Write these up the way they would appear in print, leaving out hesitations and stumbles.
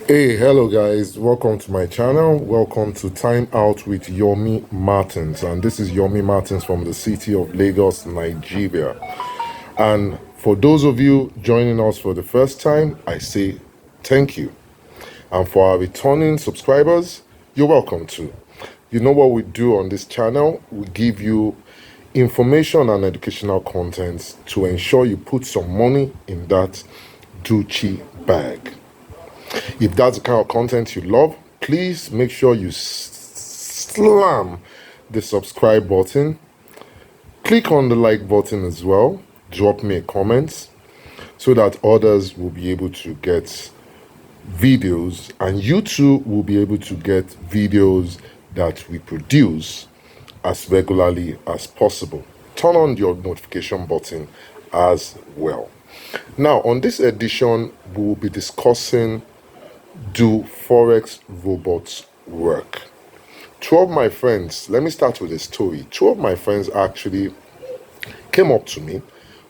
Hey, hello guys, welcome to my channel. Welcome to Time Out with Yomi Martins. And this is Yomi Martins from the city of Lagos, Nigeria. And for those of you joining us for the first time, I say thank you. And for our returning subscribers, you're welcome too. You know what we do on this channel? We give you information and educational content to ensure you put some money in that Gucci bag. If that's the kind of content you love, please make sure you slam the subscribe button. Click on the like button as well. Drop me a comment so that others will be able to get videos, and you too will be able to get videos that we produce as regularly as possible. Turn on your notification button as well. Now, on this edition, we will be discussing, do Forex robots work? Two of my friends, let me start with a story. Two of my friends actually came up to me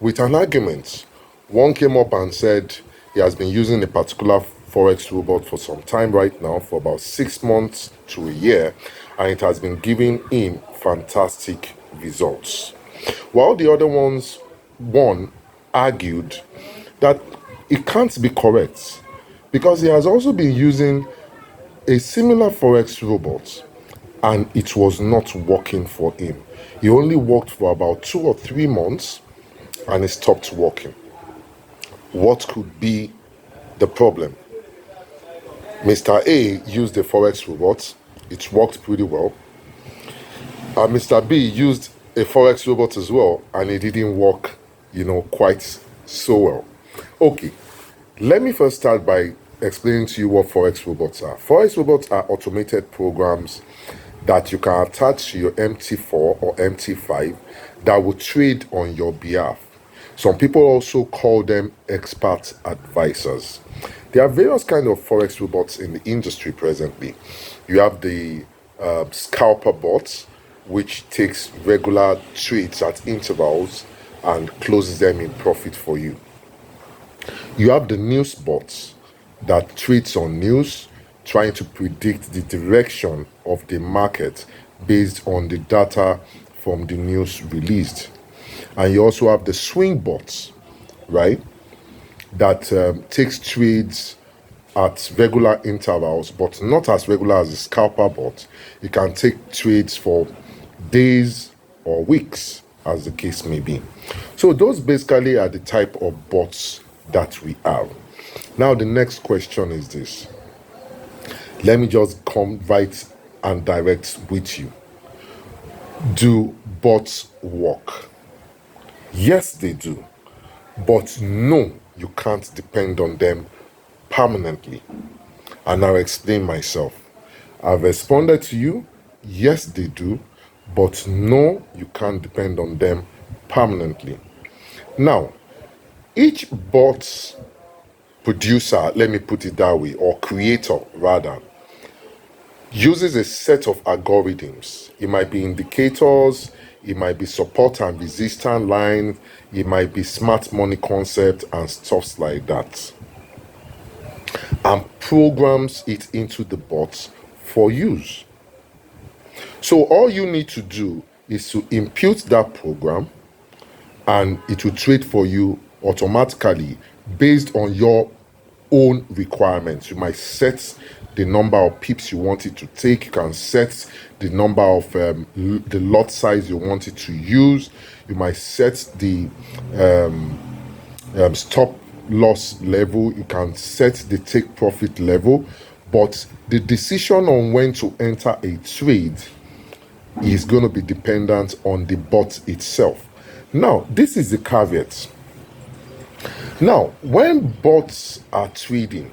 with an argument. One came up and said he has been using a particular Forex robot for some time right now, for about 6 months to a year, and it has been giving him fantastic results. While the other one argued that it can't be correct because he has also been using a similar Forex robot and it was not working for him. He only worked for about 2 or 3 months and it stopped working. What could be the problem? Mr. A used the Forex robot, it worked pretty well. And Mr. B used a Forex robot as well, and it didn't work, quite so well. Okay, let me first start by explaining to you what Forex robots are. Forex robots are automated programs that you can attach to your MT4 or MT5 that will trade on your behalf. Some people also call them expert advisors. There are various kinds of Forex robots in the industry presently. You have the scalper bots, which takes regular trades at intervals and closes them in profit for you. You have the news bots that trades on news, trying to predict the direction of the market based on the data from the news released. And you also have the swing bots, right, that takes trades at regular intervals, but not as regular as the scalper bot. It can take trades for days or weeks, as the case may be. So those basically are the type of bots that we have. Now the next question is this. Let me just come right and direct with you. Do bots work? Yes, they do. But no, you can't depend on them permanently. And I'll explain myself. I've responded to you. Yes, they do. But no, you can't depend on them permanently. Now, each bot producer, let me put it that way, or creator rather, uses a set of algorithms. It might be indicators, it might be support and resistance lines, it might be smart money concept and stuffs like that, and programs it into the bots for use. So all you need to do is to impute that program and it will trade for you automatically based on your own requirements. You might set the number of pips you want it to take. You can set the number of the lot size you want it to use. You might set the stop loss level. You can set the take profit level. But the decision on when to enter a trade is going to be dependent on the bot itself. Now, this is the caveat. Now, when bots are trading,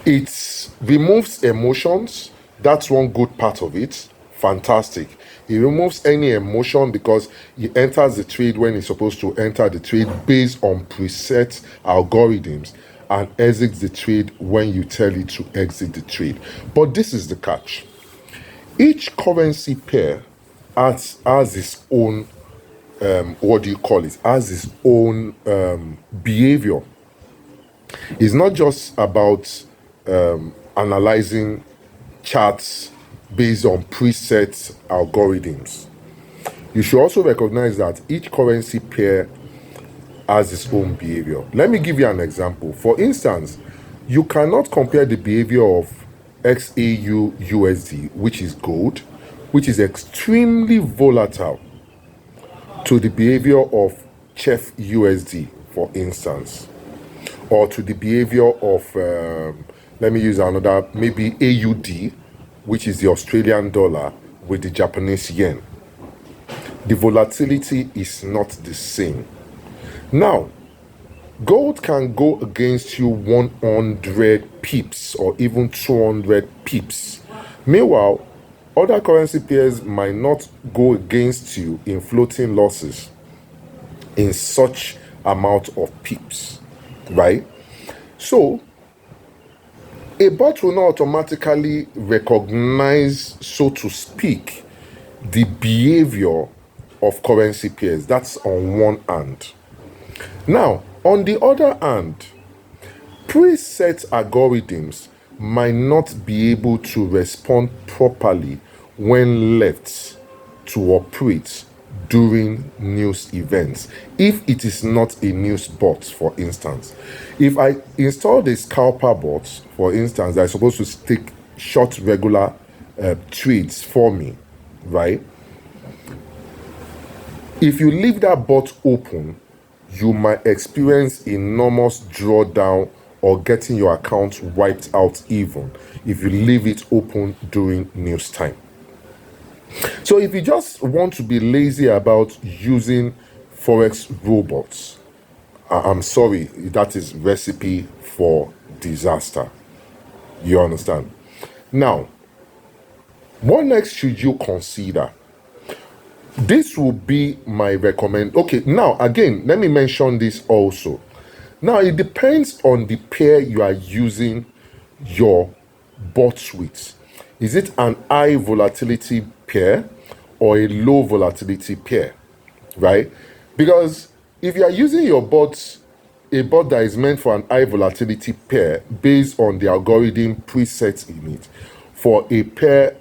it removes emotions. That's one good part of it. Fantastic. It removes any emotion because it enters the trade when it's supposed to enter the trade based on preset algorithms and exits the trade when you tell it to exit the trade. But this is the catch. Each currency pair has its own has its own behavior. It's not just about analyzing charts based on preset algorithms. You should also recognize that each currency pair has its own behavior. Let me give you an example. For instance, you cannot compare the behavior of XAU USD, which is gold, which is extremely volatile, to the behavior of CHEF USD, for instance, or to the behavior of, let me use another, maybe AUD, which is the Australian dollar, with the Japanese yen. The volatility is not the same. Now, gold can go against you 100 pips or even 200 pips. Meanwhile, other currency pairs might not go against you in floating losses in such amount of pips, right? So, a bot will not automatically recognize, so to speak, the behavior of currency pairs. That's on one hand. Now, on the other hand, preset algorithms might not be able to respond properly when left to operate during news events. If it is not a news bot, for instance, if I install the scalper bot, for instance, that's supposed to take short regular trades for me, right? If you leave that bot open, you might experience enormous drawdown or getting your account wiped out even if you leave it open during news time. So if you just want to be lazy about using Forex robots, I'm sorry, that is recipe for disaster. You understand? Now, what next should you consider? This will be my recommend. Okay, now again, let me mention this also. Now, it depends on the pair you are using your bots with. Is it an high volatility pair or a low volatility pair, right? Because if you are using your bots, a bot that is meant for an high volatility pair based on the algorithm presets in it, for a pair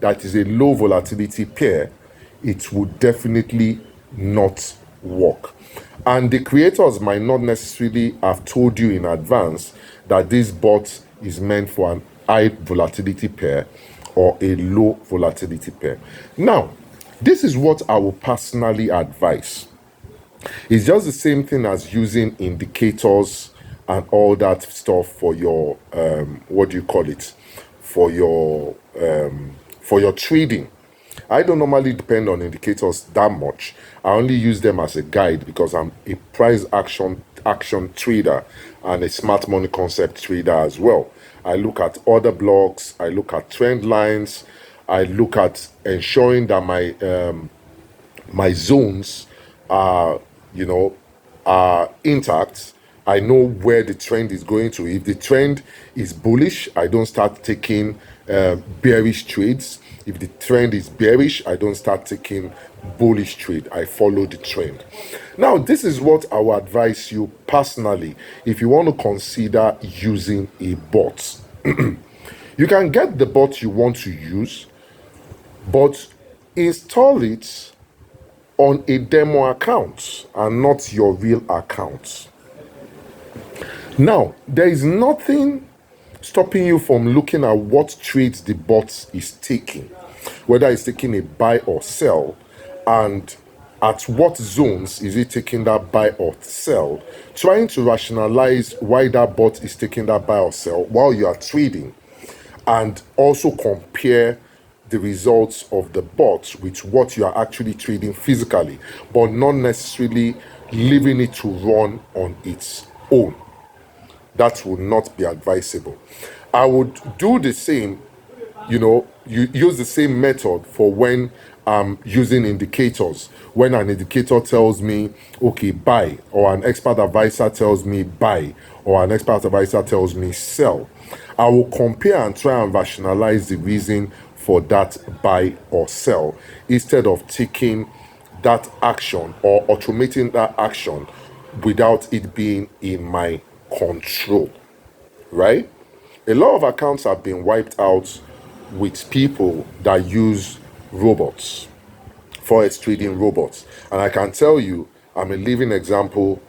that is a low volatility pair, it would definitely not work. And the creators might not necessarily have told you in advance that this bot is meant for an high volatility pair or a low volatility pair. Now, this is what I will personally advise. It's just the same thing as using indicators and all that stuff for your what do you call it, for your trading. I don't normally depend on indicators that much. I only use them as a guide because I'm a price action trader and a smart money concept trader as well. I look at order blocks, I look at trend lines, I look at ensuring that my zones are intact. I know where the trend is going to. If the trend is bullish, I don't start taking bearish trades. If the trend is bearish, I don't start taking bullish trade. I follow the trend. Now, this is what I will advise you personally if you want to consider using a bot. You can get the bot you want to use, but install it on a demo account and not your real account. Now, there is nothing stopping you from looking at what trades the bot is taking, whether it's taking a buy or sell, and at what zones is it taking that buy or sell, trying to rationalize why that bot is taking that buy or sell while you are trading, and also compare the results of the bot with what you are actually trading physically, but not necessarily leaving it to run on its own. That would not be advisable. I would do the same, you use the same method for when I'm using indicators. When an indicator tells me, okay, buy, or an expert advisor tells me buy, or an expert advisor tells me sell, I will compare and try and rationalize the reason for that buy or sell instead of taking that action or automating that action without it being in my control, right? A lot of accounts have been wiped out with people that use robots, forex trading robots. And I can tell you, I'm a living example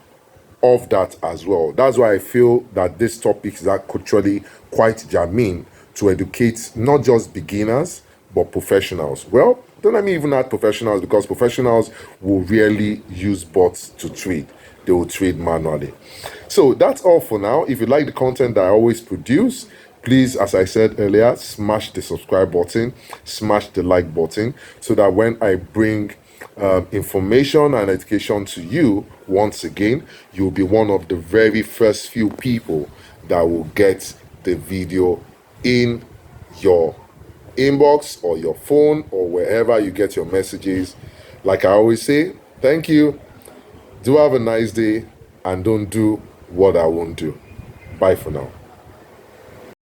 of that as well. That's why I feel that this topic is actually quite germane to educate not just beginners, but professionals. Well, don't let me even add professionals, because professionals will rarely use bots to trade. They will trade manually. So that's all for now. If you like the content that I always produce, please, as I said earlier, smash the subscribe button, smash the like button, so that when I bring information and education to you, once again, you'll be one of the very first few people that will get the video in your inbox or your phone or wherever you get your messages. Like I always say, thank you. Do have a nice day, and don't do what I won't do. Bye for now.